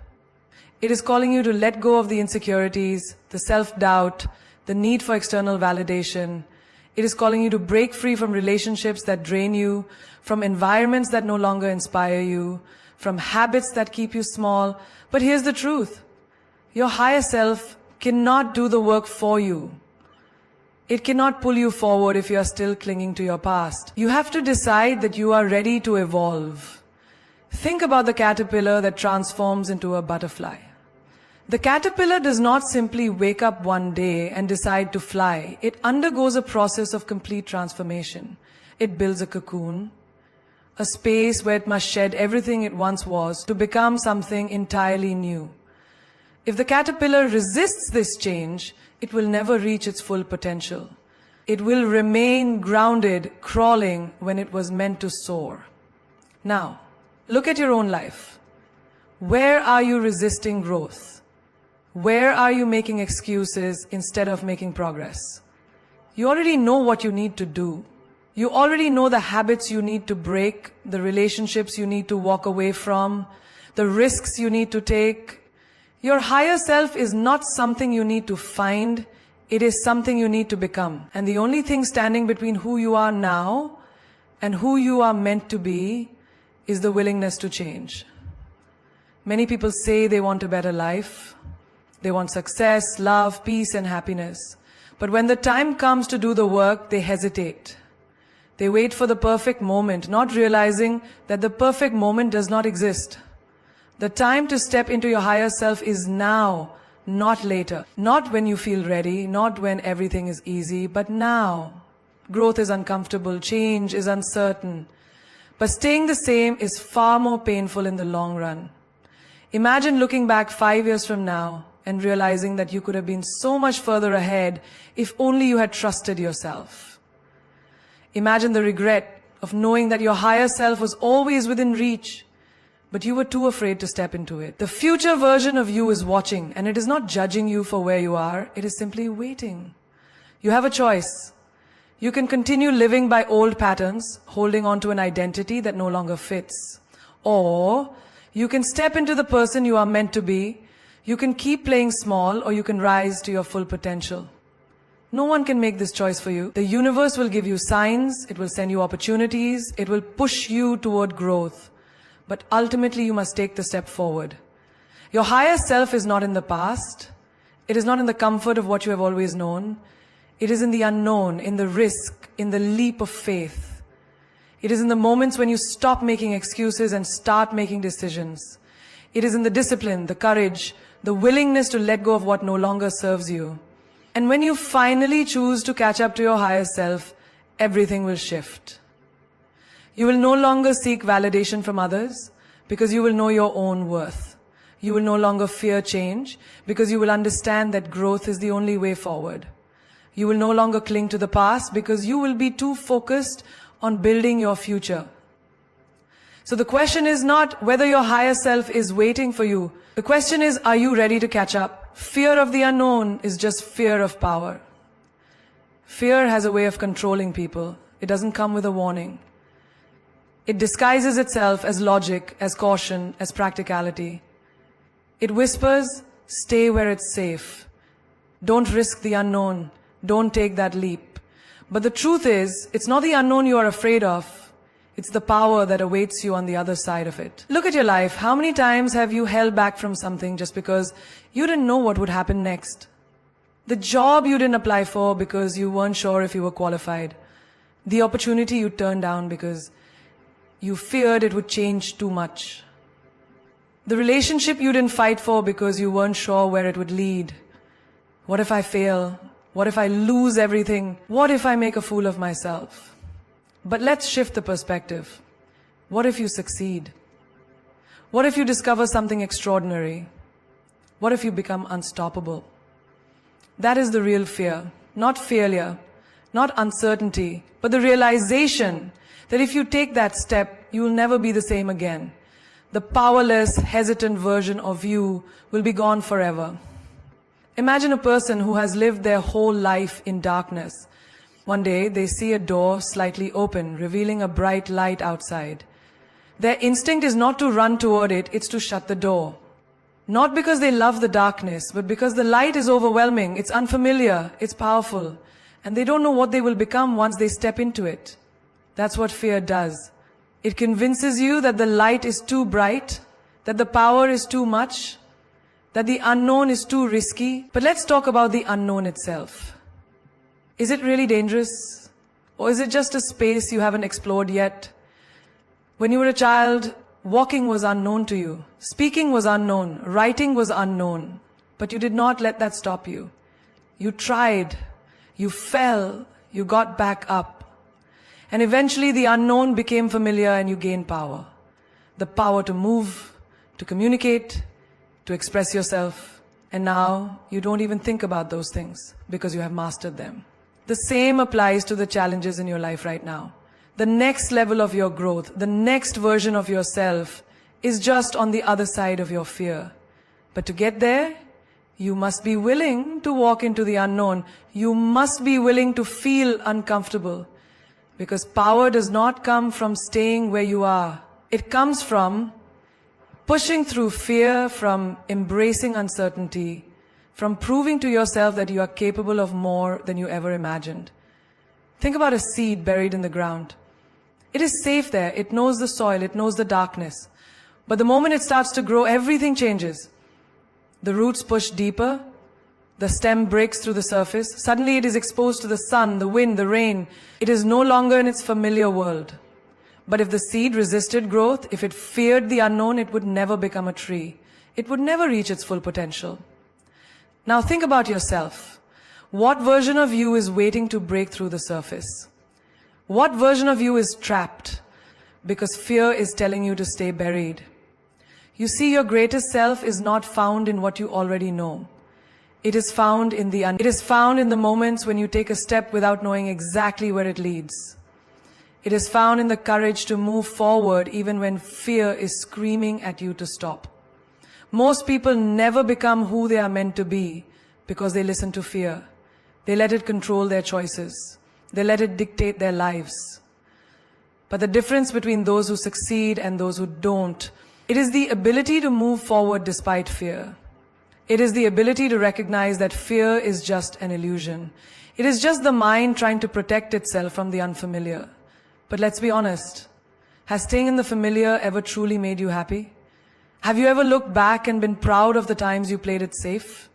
Speaker 1: It is calling you to let go of the insecurities, the self-doubt, the need for external validation. It is calling you to break free from relationships that drain you, from environments that no longer inspire you, from habits that keep you small. But here's the truth. Your higher self cannot do the work for you. It cannot pull you forward if you are still clinging to your past. You have to decide that you are ready to evolve. Think about the caterpillar that transforms into a butterfly. The caterpillar does not simply wake up one day and decide to fly. It undergoes a process of complete transformation. It builds a cocoon, a space where it must shed everything it once was to become something entirely new. If the caterpillar resists this change, it will never reach its full potential. It will remain grounded, crawling when it was meant to soar. Now, look at your own life. Where are you resisting growth? Where are you making excuses instead of making progress? You already know what you need to do. You already know the habits you need to break, the relationships you need to walk away from, the risks you need to take. Your higher self is not something you need to find, it is something you need to become. And the only thing standing between who you are now and who you are meant to be is the willingness to change. Many people say they want a better life. They want success, love, peace, and happiness. But when the time comes to do the work, they hesitate. They wait for the perfect moment, not realizing that the perfect moment does not exist. The time to step into your higher self is now, not later. Not when you feel ready, not when everything is easy, but now. Growth is uncomfortable, change is uncertain. But staying the same is far more painful in the long run. Imagine looking back 5 years from now and realizing that you could have been so much further ahead if only you had trusted yourself. Imagine the regret of knowing that your higher self was always within reach, but you were too afraid to step into it. The future version of you is watching, and it is not judging you for where you are, it is simply waiting. You have a choice. You can continue living by old patterns, holding on to an identity that no longer fits. Or you can step into the person you are meant to be. You can keep playing small, or you can rise to your full potential. No one can make this choice for you. The universe will give you signs, it will send you opportunities, it will push you toward growth. But ultimately you must take the step forward. Your higher self is not in the past. It is not in the comfort of what you have always known. It is in the unknown, in the risk, in the leap of faith. It is in the moments when you stop making excuses and start making decisions. It is in the discipline, the courage, the willingness to let go of what no longer serves you. And when you finally choose to catch up to your higher self, everything will shift. You will no longer seek validation from others because you will know your own worth. You will no longer fear change because you will understand that growth is the only way forward. You will no longer cling to the past because you will be too focused on building your future. So the question is not whether your higher self is waiting for you. The question is, are you ready to catch up? Fear of the unknown is just fear of power. Fear has a way of controlling people. It doesn't come with a warning. It disguises itself as logic, as caution, as practicality. It whispers, stay where it's safe. Don't risk the unknown. Don't take that leap. But the truth is, it's not the unknown you are afraid of. It's the power that awaits you on the other side of it. Look at your life. How many times have you held back from something just because you didn't know what would happen next? The job you didn't apply for because you weren't sure if you were qualified. The opportunity you turned down because you feared it would change too much. The relationship you didn't fight for because you weren't sure where it would lead. What if I fail? What if I lose everything? What if I make a fool of myself? But let's shift the perspective. What if you succeed? What if you discover something extraordinary? What if you become unstoppable? That is the real fear. Not failure, not uncertainty, but the realization that if you take that step, you will never be the same again. The powerless, hesitant version of you will be gone forever. Imagine a person who has lived their whole life in darkness. One day, they see a door slightly open, revealing a bright light outside. Their instinct is not to run toward it, it's to shut the door. Not because they love the darkness, but because the light is overwhelming, it's unfamiliar, it's powerful, and they don't know what they will become once they step into it. That's what fear does. It convinces you that the light is too bright, that the power is too much, that the unknown is too risky. But let's talk about the unknown itself. Is it really dangerous? Or is it just a space you haven't explored yet? When you were a child, walking was unknown to you. Speaking was unknown. Writing was unknown. But you did not let that stop you. You tried. You fell. You got back up. And eventually the unknown became familiar and you gained power. The power to move, to communicate, to express yourself. And now you don't even think about those things because you have mastered them. The same applies to the challenges in your life right now. The next level of your growth, the next version of yourself is just on the other side of your fear. But to get there, you must be willing to walk into the unknown. You must be willing to feel uncomfortable. Because power does not come from staying where you are. It comes from pushing through fear, from embracing uncertainty, from proving to yourself that you are capable of more than you ever imagined. Think about a seed buried in the ground. It is safe there. It knows the soil. It knows the darkness. But the moment it starts to grow, everything changes. The roots push deeper. The stem breaks through the surface. Suddenly it is exposed to the sun, the wind, the rain. It is no longer in its familiar world. But if the seed resisted growth, if it feared the unknown, it would never become a tree. It would never reach its full potential. Now think about yourself. What version of you is waiting to break through the surface? What version of you is trapped because fear is telling you to stay buried? You see, your greatest self is not found in what you already know. It is found in the moments when you take a step without knowing exactly where it leads. It is found in the courage to move forward even when fear is screaming at you to stop. Most people never become who they are meant to be because they listen to fear. They let it control their choices. They let it dictate their lives. But the difference between those who succeed and those who don't, it is the ability to move forward despite fear. It is the ability to recognize that fear is just an illusion. It is just the mind trying to protect itself from the unfamiliar. But let's be honest, has staying in the familiar ever truly made you happy? Have you ever looked back and been proud of the times you played it safe?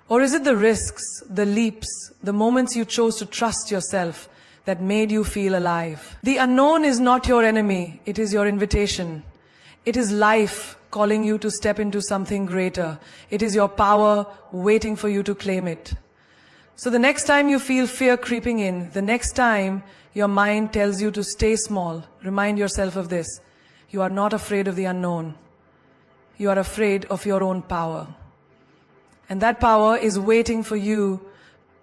Speaker 1: Or is it the risks, the leaps, the moments you chose to trust yourself that made you feel alive? The unknown is not your enemy, it is your invitation. It is life calling you to step into something greater. It is your power waiting for you to claim it. So the next time you feel fear creeping in, the next time your mind tells you to stay small, remind yourself of this. You are not afraid of the unknown. You are afraid of your own power. And that power is waiting for you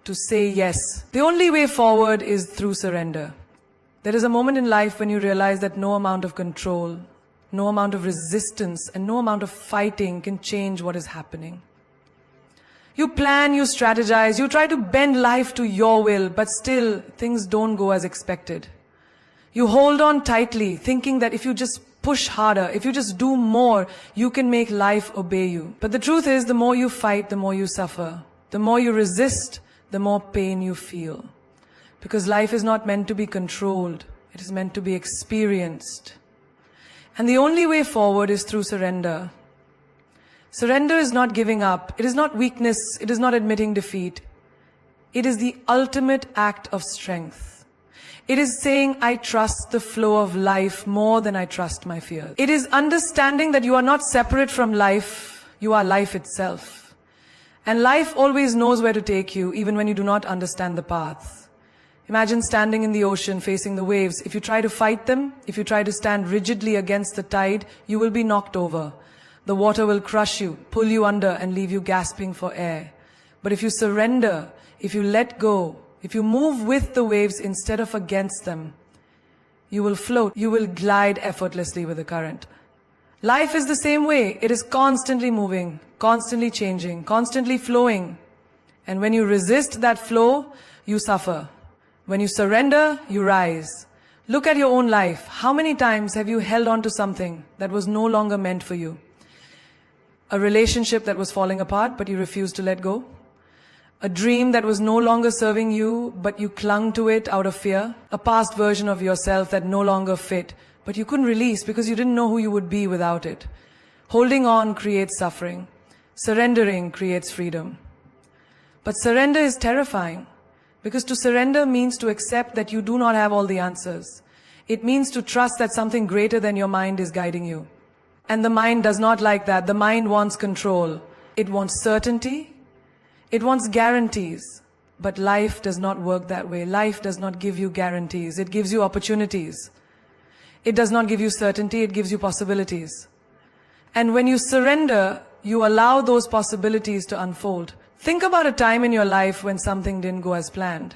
Speaker 1: to say yes. The only way forward is through surrender. There is a moment in life when you realize that no amount of control, no amount of resistance, and no amount of fighting can change what is happening. You plan, you strategize, you try to bend life to your will, but still things don't go as expected. You hold on tightly, thinking that if you just push harder, if you just do more, you can make life obey you. But the truth is, the more you fight, the more you suffer. The more you resist, the more pain you feel. Because life is not meant to be controlled. It is meant to be experienced. And the only way forward is through surrender. Surrender is not giving up. It is not weakness. It is not admitting defeat. It is the ultimate act of strength. It is saying, I trust the flow of life more than I trust my fears. It is understanding that you are not separate from life. You are life itself. And life always knows where to take you, even when you do not understand the path. Imagine standing in the ocean facing the waves. If you try to fight them, if you try to stand rigidly against the tide, you will be knocked over. The water will crush you, pull you under, and leave you gasping for air. But if you surrender, if you let go, if you move with the waves instead of against them, you will float, you will glide effortlessly with the current. Life is the same way. It is constantly moving, constantly changing, constantly flowing. And when you resist that flow, you suffer. When you surrender, you rise. Look at your own life. How many times have you held on to something that was no longer meant for you? A relationship that was falling apart, but you refused to let go. A dream that was no longer serving you, but you clung to it out of fear. A past version of yourself that no longer fit, but you couldn't release because you didn't know who you would be without it. Holding on creates suffering. Surrendering creates freedom. But surrender is terrifying, because to surrender means to accept that you do not have all the answers. It means to trust that something greater than your mind is guiding you. And the mind does not like that. The mind wants control. It wants certainty. It wants guarantees. But life does not work that way. Life does not give you guarantees. It gives you opportunities. It does not give you certainty. It gives you possibilities. And when you surrender, you allow those possibilities to unfold. Think about a time in your life when something didn't go as planned.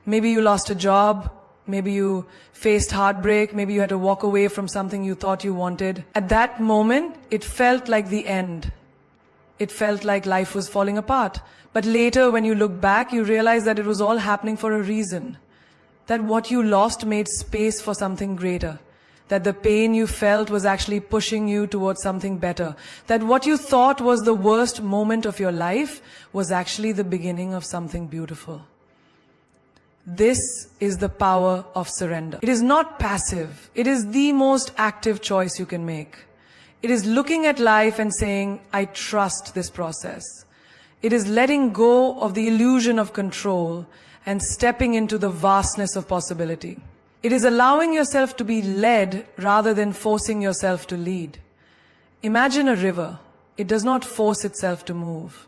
Speaker 1: Maybe you lost a job. Maybe you faced heartbreak. Maybe you had to walk away from something you thought you wanted. At that moment, it felt like the end. It felt like life was falling apart. But later, when you look back, you realize that it was all happening for a reason. That what you lost made space for something greater. That the pain you felt was actually pushing you towards something better. That what you thought was the worst moment of your life was actually the beginning of something beautiful. This is the power of surrender. It is not passive. It is the most active choice you can make. It is looking at life and saying, I trust this process. It is letting go of the illusion of control and stepping into the vastness of possibility. It is allowing yourself to be led rather than forcing yourself to lead. Imagine a river. It does not force itself to move.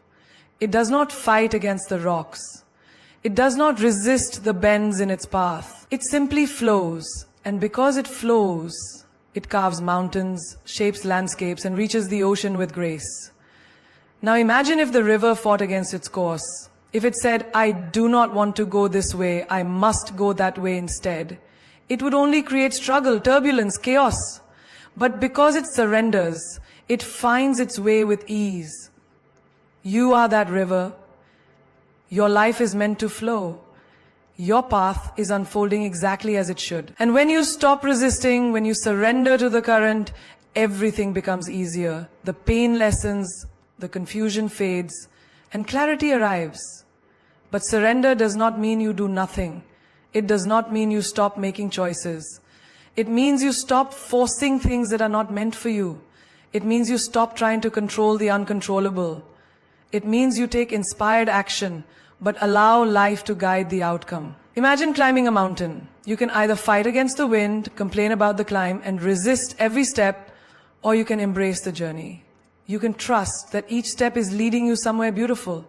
Speaker 1: It does not fight against the rocks. It does not resist the bends in its path. It simply flows. And because it flows, it carves mountains, shapes landscapes, and reaches the ocean with grace. Now imagine if the river fought against its course. If it said, I do not want to go this way, I must go that way instead. It would only create struggle, turbulence, chaos. But because it surrenders, it finds its way with ease. You are that river. Your life is meant to flow. Your path is unfolding exactly as it should. And when you stop resisting, when you surrender to the current, everything becomes easier. The pain lessens, the confusion fades, and clarity arrives. But surrender does not mean you do nothing. It does not mean you stop making choices. It means you stop forcing things that are not meant for you. It means you stop trying to control the uncontrollable. It means you take inspired action, but allow life to guide the outcome. Imagine climbing a mountain. You can either fight against the wind, complain about the climb, and resist every step, or you can embrace the journey. You can trust that each step is leading you somewhere beautiful,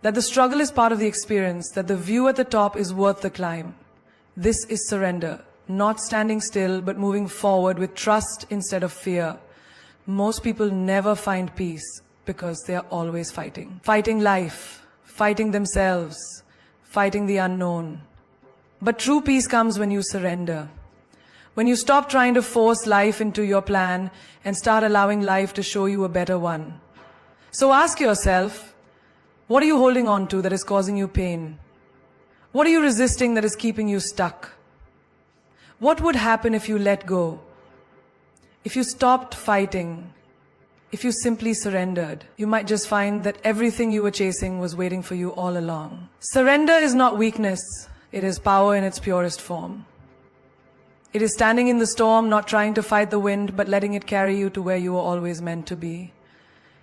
Speaker 1: that the struggle is part of the experience, that the view at the top is worth the climb. This is surrender, not standing still, but moving forward with trust instead of fear. Most people never find peace because they are always fighting. Fighting life, fighting themselves, fighting the unknown. But true peace comes when you surrender. When you stop trying to force life into your plan and start allowing life to show you a better one. So ask yourself, what are you holding on to that is causing you pain? What are you resisting that is keeping you stuck? What would happen if you let go? If you stopped fighting? If you simply surrendered? You might just find that everything you were chasing was waiting for you all along. Surrender is not weakness. It is power in its purest form. It is standing in the storm, not trying to fight the wind, but letting it carry you to where you were always meant to be.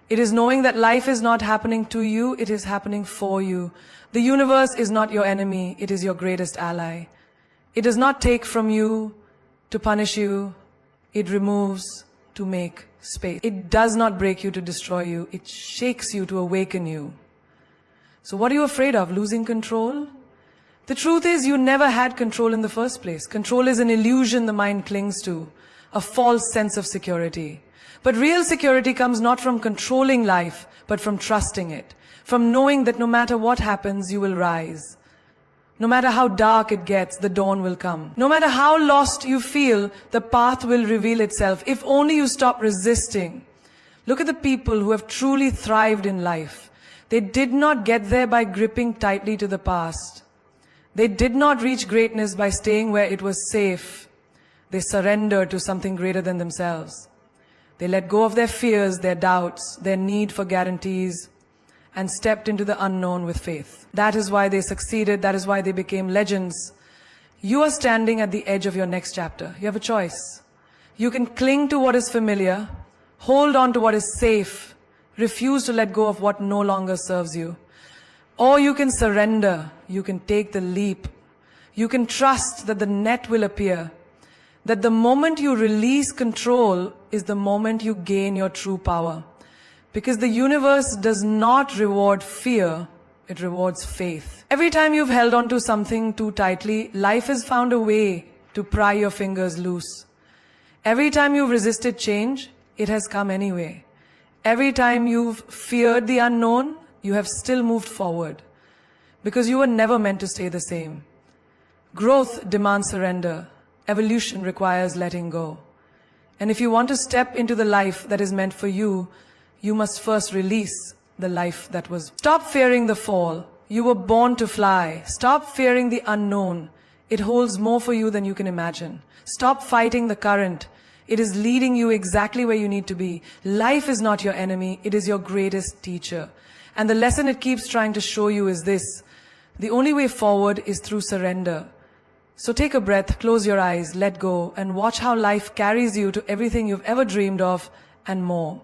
Speaker 1: It is knowing that life is not happening to you, it is happening for you. The universe is not your enemy, it is your greatest ally. It does not take from you to punish you, it removes to make space. It does not break you to destroy you, it shakes you to awaken you. So what are you afraid of? Losing control? The truth is you never had control in the first place. Control is an illusion the mind clings to, a false sense of security. But real security comes not from controlling life, but from trusting it, from knowing that no matter what happens, you will rise. No matter how dark it gets, the dawn will come. No matter how lost you feel, the path will reveal itself, if only you stop resisting. Look at the people who have truly thrived in life. They did not get there by gripping tightly to the past. They did not reach greatness by staying where it was safe. They surrendered to something greater than themselves. They let go of their fears, their doubts, their need for guarantees, and stepped into the unknown with faith. That is why they succeeded. That is why they became legends. You are standing at the edge of your next chapter. You have a choice. You can cling to what is familiar, hold on to what is safe, refuse to let go of what no longer serves you. Or you can surrender. You can take the leap. You can trust that the net will appear. That the moment you release control is the moment you gain your true power. Because the universe does not reward fear, it rewards faith. Every time you've held on to something too tightly, life has found a way to pry your fingers loose. Every time you've resisted change, it has come anyway. Every time you've feared the unknown, you have still moved forward. Because you were never meant to stay the same. Growth demands surrender. Evolution requires letting go. And if you want to step into the life that is meant for you, you must first release the life that was. Stop fearing the fall. You were born to fly. Stop fearing the unknown. It holds more for you than you can imagine. Stop fighting the current. It is leading you exactly where you need to be. Life is not your enemy. It is your greatest teacher. And the lesson it keeps trying to show you is this. The only way forward is through surrender. So take a breath, close your eyes, let go, and watch how life carries you to everything you've ever dreamed of and more.